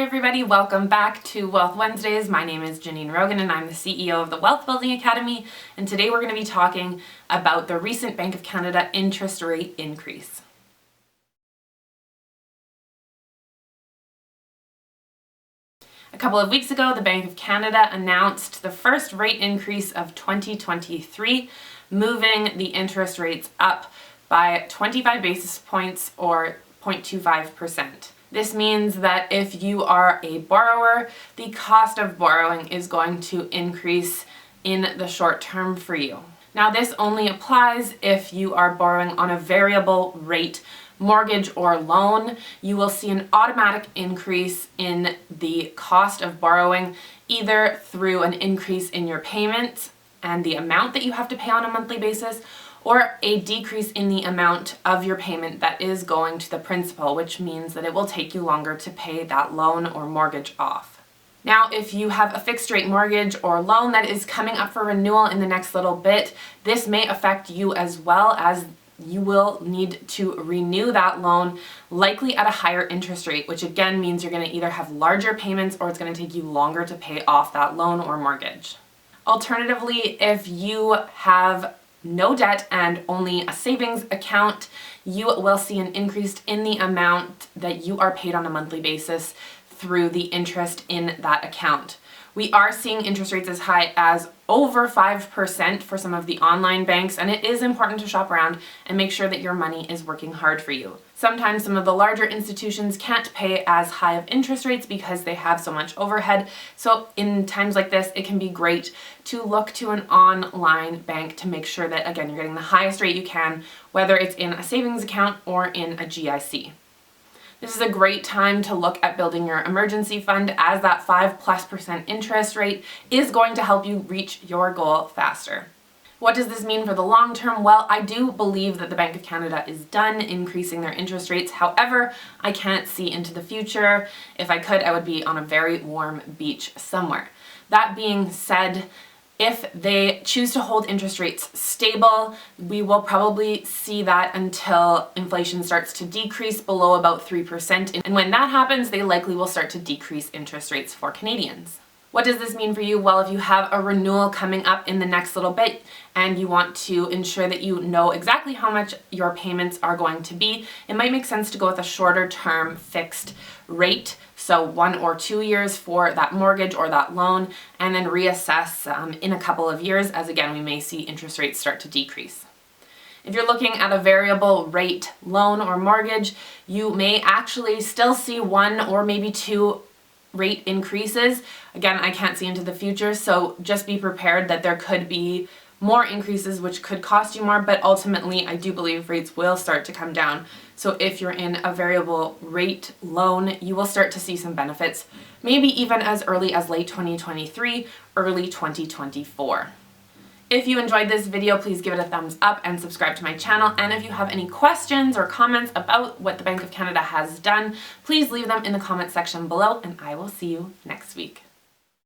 Hi everybody, welcome back to Wealth Wednesdays. My name is Janine Rogan and I'm the CEO of the Wealth Building Academy, and today we're going to be talking about the recent Bank of Canada interest rate increase. A couple of weeks ago, the Bank of Canada announced the first rate increase of 2023, moving the interest rates up by 25 basis points or 0.25%. This means that if you are a borrower, the cost of borrowing is going to increase in the short term for you. Now, this only applies if you are borrowing on a variable rate mortgage or loan. You will see an automatic increase in the cost of borrowing, either through an increase in your payments and the amount that you have to pay on a monthly basis, or a decrease in the amount of your payment that is going to the principal, which means that it will take you longer to pay that loan or mortgage off. Now, if you have a fixed rate mortgage or loan that is coming up for renewal in the next little bit, this may affect you as well, as you will need to renew that loan, likely at a higher interest rate, which again means you're going to either have larger payments or it's going to take you longer to pay off that loan or mortgage. Alternatively, if you have no debt and only a savings account, you will see an increase in the amount that you are paid on a monthly basis through the interest in that account. We are seeing interest rates as high as over 5% for some of the online banks, and it is important to shop around and make sure that your money is working hard for you. Sometimes some of the larger institutions can't pay as high of interest rates because they have so much overhead. So in times like this, it can be great to look to an online bank to make sure that, again, you're getting the highest rate you can, whether it's in a savings account or in a GIC. This is a great time to look at building your emergency fund, as that 5+% interest rate is going to help you reach your goal faster. What does this mean for the long term? Well, I do believe that the Bank of Canada is done increasing their interest rates. However, I can't see into the future. If I could, I would be on a very warm beach somewhere. That being said, if they choose to hold interest rates stable, we will probably see that until inflation starts to decrease below about 3%. And when that happens, they likely will start to decrease interest rates for Canadians. What does this mean for you? Well, if you have a renewal coming up in the next little bit and you want to ensure that you know exactly how much your payments are going to be, it might make sense to go with a shorter term fixed rate. So 1 or 2 years for that mortgage or that loan, and then reassess in a couple of years, as again, we may see interest rates start to decrease. If you're looking at a variable rate loan or mortgage, you may actually still see 1 or maybe 2 rate increases. Again, I can't see into the future, so just be prepared that there could be more increases which could cost you more, but ultimately I do believe rates will start to come down. So if you're in a variable rate loan, you will start to see some benefits, maybe even as early as late 2023, early 2024. If you enjoyed this video, please give it a thumbs up and subscribe to my channel. And if you have any questions or comments about what the Bank of Canada has done, please leave them in the comment section below, and I will see you next week.